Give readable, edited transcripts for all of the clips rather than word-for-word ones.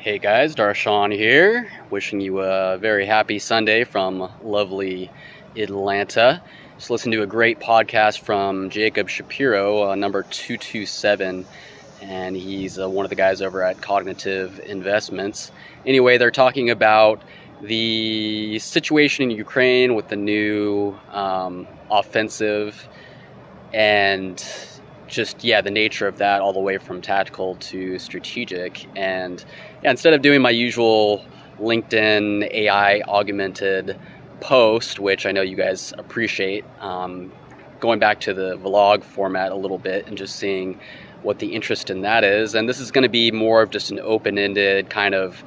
Hey guys, Darshan here, wishing you a very happy Sunday from lovely Atlanta. Just listened to a great podcast from Jacob Shapiro, number 227, and he's one of the guys over at Cognitive Investments. Anyway, they're talking about the situation in Ukraine with the new offensive and the nature of that, all the way from tactical to strategic. And instead of doing my usual LinkedIn AI augmented post, which I know you guys appreciate, going back to the vlog format a little bit and just seeing what the interest in that is. And this is going to be more of just an open-ended kind of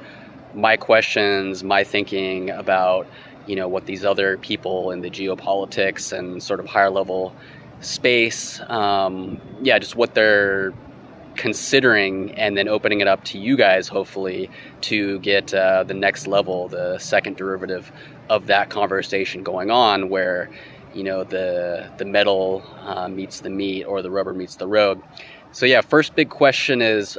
my questions, my thinking about what these other people in the geopolitics and sort of higher level space, just what they're considering, and then opening it up to you guys, hopefully, to get the next level, the second derivative of that conversation going on, where the metal meets the meat, or the rubber meets the road. So first big question is,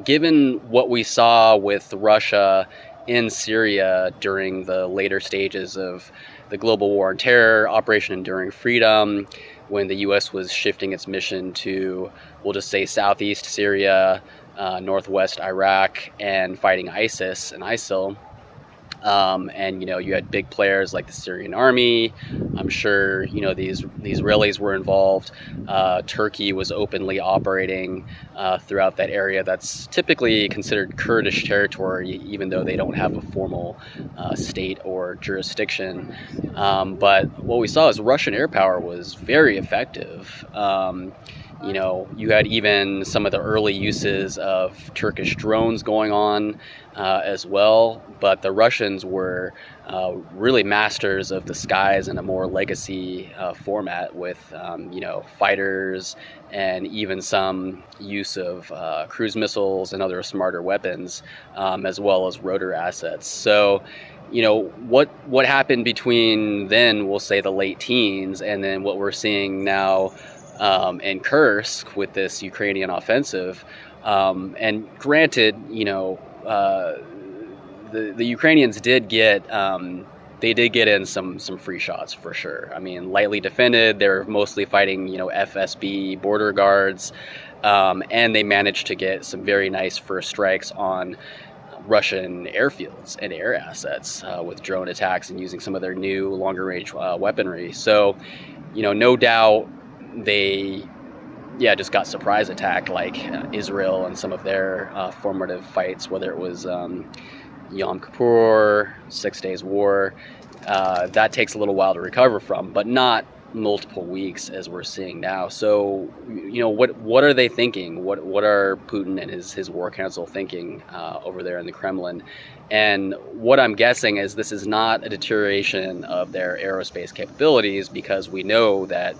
given what we saw with Russia in Syria during the later stages of the global war on terror, Operation Enduring Freedom, when the U.S. was shifting its mission to, we'll just say, southeast Syria, northwest Iraq, and fighting ISIS and ISIL. And you had big players like the Syrian army. I'm sure the Israelis were involved. Turkey was openly operating throughout that area that's typically considered Kurdish territory, even though they don't have a formal state or jurisdiction. But what we saw is Russian air power was very effective. You had even some of the early uses of Turkish drones going on as well, but the Russians were really masters of the skies in a more legacy format, with fighters and even some use of cruise missiles and other smarter weapons, as well as rotor assets. So what happened between then, we'll say the late teens, and then what we're seeing now in Kursk with this Ukrainian offensive. And granted, the Ukrainians did get in some free shots for sure. I mean, lightly defended. They're mostly fighting FSB border guards, and they managed to get some very nice first strikes on Russian airfields and air assets with drone attacks and using some of their new longer range weaponry. So, no doubt they just got surprise attacked, like Israel and some of their formative fights, whether it was Yom Kippur, 6 Days War. That takes a little while to recover from, but not multiple weeks as we're seeing now. So what are they thinking? What are Putin and his war council thinking over there in the Kremlin? And what I'm guessing is this is not a deterioration of their aerospace capabilities, because we know that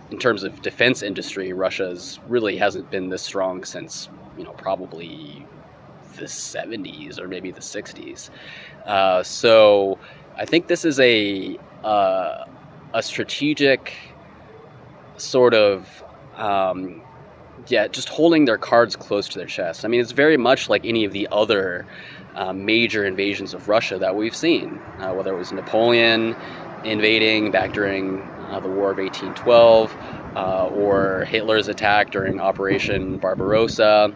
in terms of defense industry, Russia's really hasn't been this strong since probably the 70s or maybe the 60s. So I think this is a strategic sort of just holding their cards close to their chest. I mean, it's very much like any of the other major invasions of Russia that we've seen, whether it was Napoleon invading back during the War of 1812, or Hitler's attack during Operation Barbarossa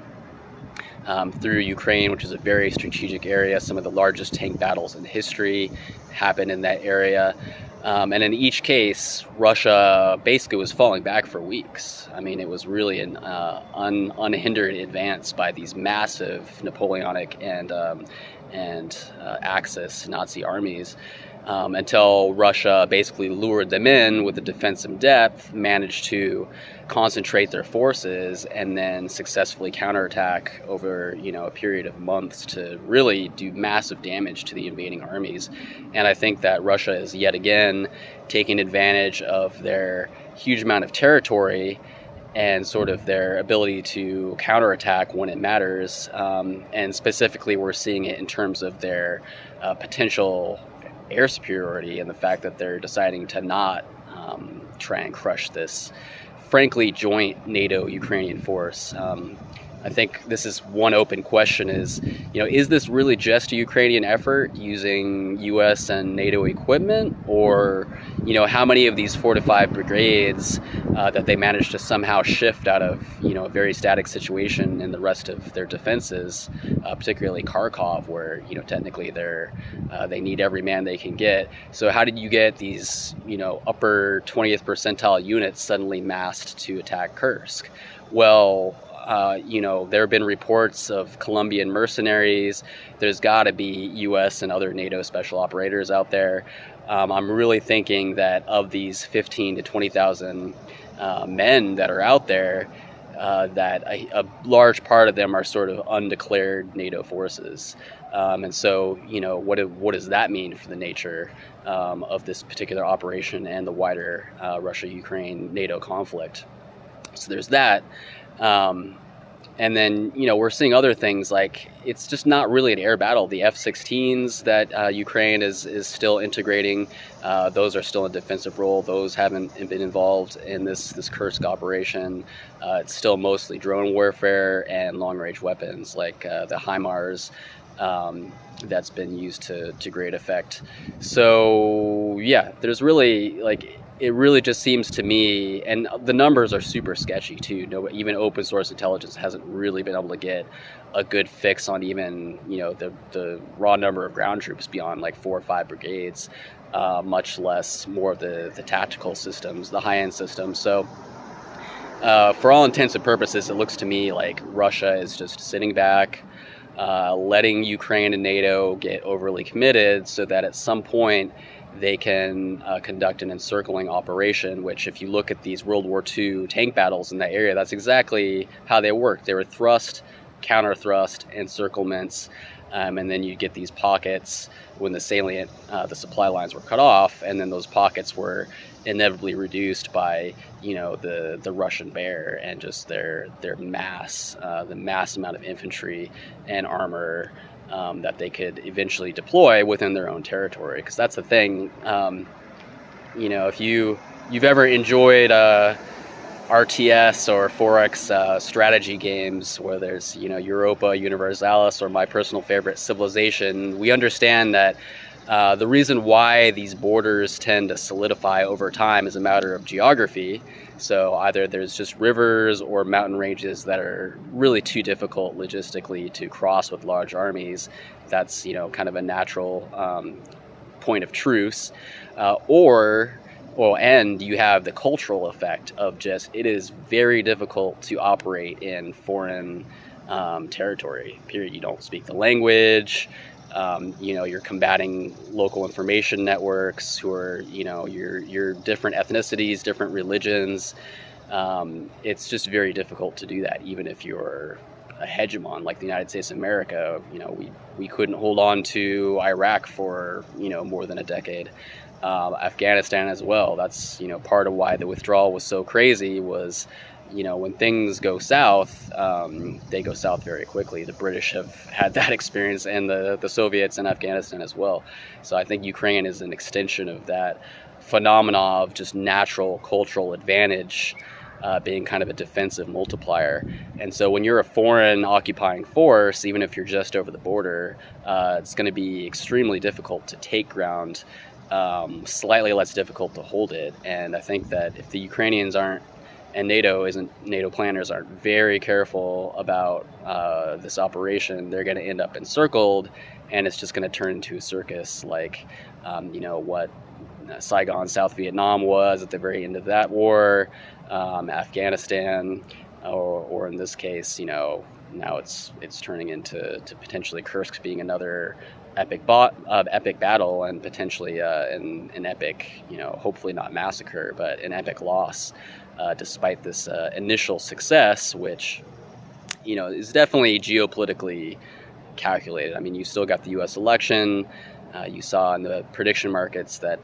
through Ukraine, which is a very strategic area. Some of the largest tank battles in history happened in that area. And in each case, Russia basically was falling back for weeks. I mean, it was really an unhindered advance by these massive Napoleonic and Axis Nazi armies, until Russia basically lured them in with the defensive depth, managed to concentrate their forces, and then successfully counterattack over a period of months to really do massive damage to the invading armies. And I think that Russia is yet again taking advantage of their huge amount of territory and sort of their ability to counterattack when it matters. And specifically, we're seeing it in terms of their potential air superiority, and the fact that they're deciding to not try and crush this, frankly, joint NATO-Ukrainian force. I think this is one open question is this really just a Ukrainian effort using U.S. and NATO equipment, or, how many of these fortified brigades that they managed to somehow shift out of, a very static situation in the rest of their defenses, particularly Kharkov, where, technically they need every man they can get. So how did you get these, upper 20th percentile units suddenly massed to attack Kursk? Well, there have been reports of Colombian mercenaries. There's got to be U.S. and other NATO special operators out there. I'm really thinking that of these 15 to 20,000 men that are out there, that a large part of them are sort of undeclared NATO forces. And so, what does that mean for the nature of this particular operation and the wider Russia-Ukraine-NATO conflict? So there's that. And then, we're seeing other things like it's just not really an air battle. The F-16s that Ukraine is still integrating, those are still in defensive role. Those haven't been involved in this Kursk operation. It's still mostly drone warfare and long-range weapons like the HIMARS that's been used to great effect. So, yeah, there's really, it really just seems to me, and the numbers are super sketchy too. Even open source intelligence hasn't really been able to get a good fix on even, the raw number of ground troops beyond 4 or 5 brigades, much less more of the tactical systems, the high-end systems. So for all intents and purposes, it looks to me like Russia is just sitting back, letting Ukraine and NATO get overly committed so that at some point they can conduct an encircling operation, which if you look at these World War II tank battles in that area, that's exactly how they worked. They were thrust, counter-thrust, encirclements, and then you get these pockets when the supply lines were cut off, and then those pockets were inevitably reduced by, the Russian bear and just their mass, the mass amount of infantry and armor that they could eventually deploy within their own territory. Because that's the thing, if you've ever enjoyed RTS or Forex strategy games where there's, Europa Universalis, or my personal favorite, Civilization, we understand that the reason why these borders tend to solidify over time is a matter of geography. So either there's just rivers or mountain ranges that are really too difficult logistically to cross with large armies. That's, kind of a natural point of truce. And you have the cultural effect of just, it is very difficult to operate in foreign territory, period. You don't speak the language. You're combating local information networks who are, your different ethnicities, different religions. It's just very difficult to do that, even if you're a hegemon like the United States of America. We couldn't hold on to Iraq for, more than a decade. Afghanistan as well. That's, part of why the withdrawal was so crazy was, when things go south, they go south very quickly. The British have had that experience, and the Soviets in Afghanistan as well. So I think Ukraine is an extension of that phenomena of just natural cultural advantage being kind of a defensive multiplier. And so when you're a foreign occupying force, even if you're just over the border, it's going to be extremely difficult to take ground, slightly less difficult to hold it. And I think that if the Ukrainians and NATO planners aren't very careful about this operation, they're going to end up encircled, and it's just going to turn into a circus like, what Saigon, South Vietnam was at the very end of that war, Afghanistan, or in this case, now it's turning into potentially Kursk being another epic battle, and potentially an epic, hopefully not massacre, but an epic loss. Despite this initial success, which, is definitely geopolitically calculated. I mean, you still got the U.S. election. You saw in the prediction markets that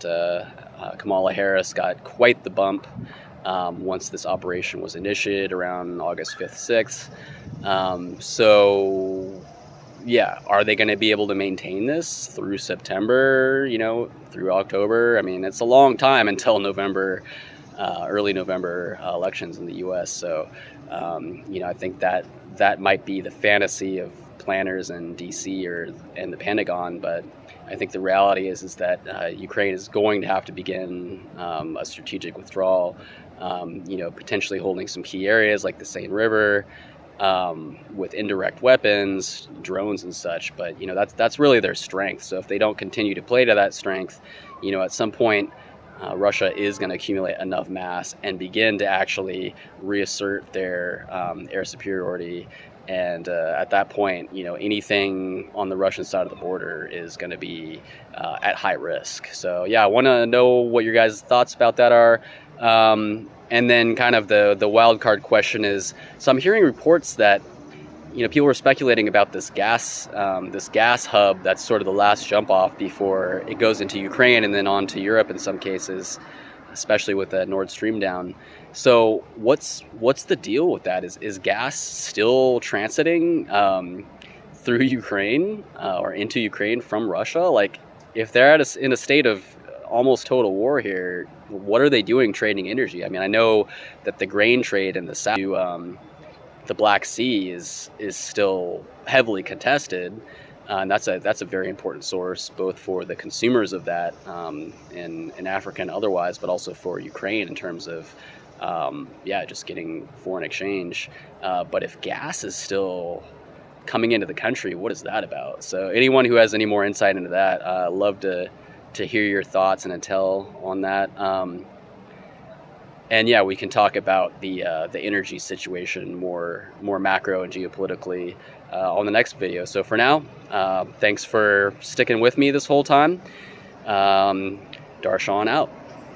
Kamala Harris got quite the bump once this operation was initiated around August 5th, 6th. So, yeah, are they going to be able to maintain this through September, through October? I mean, it's a long time until November. early November elections in the U.S. So, I think that might be the fantasy of planners in D.C. and the Pentagon, but I think the reality is that Ukraine is going to have to begin a strategic withdrawal. Potentially holding some key areas like the Seine River, with indirect weapons, drones, and such. But that's really their strength. So if they don't continue to play to that strength, at some point, Russia is going to accumulate enough mass and begin to actually reassert their air superiority. And at that point, anything on the Russian side of the border is going to be at high risk. So yeah, I want to know what your guys' thoughts about that are. And then kind of the wild card question is, so I'm hearing reports that, people were speculating about this gas hub that's sort of the last jump off before it goes into Ukraine and then on to Europe in some cases, especially with the Nord Stream down. So what's the deal with that? Is gas still transiting through Ukraine or into Ukraine from Russia? Like, if they're in a state of almost total war here, what are they doing trading energy? I mean, I know that the grain trade in the south, the Black Sea, is still heavily contested, and that's a very important source both for the consumers of that in Africa and otherwise, but also for Ukraine in terms of just getting foreign exchange. But if gas is still coming into the country, what is that about? So anyone who has any more insight into that, love to hear your thoughts and intel on that. And yeah, we can talk about the energy situation more macro and geopolitically on the next video. So for now, thanks for sticking with me this whole time. Darshan out.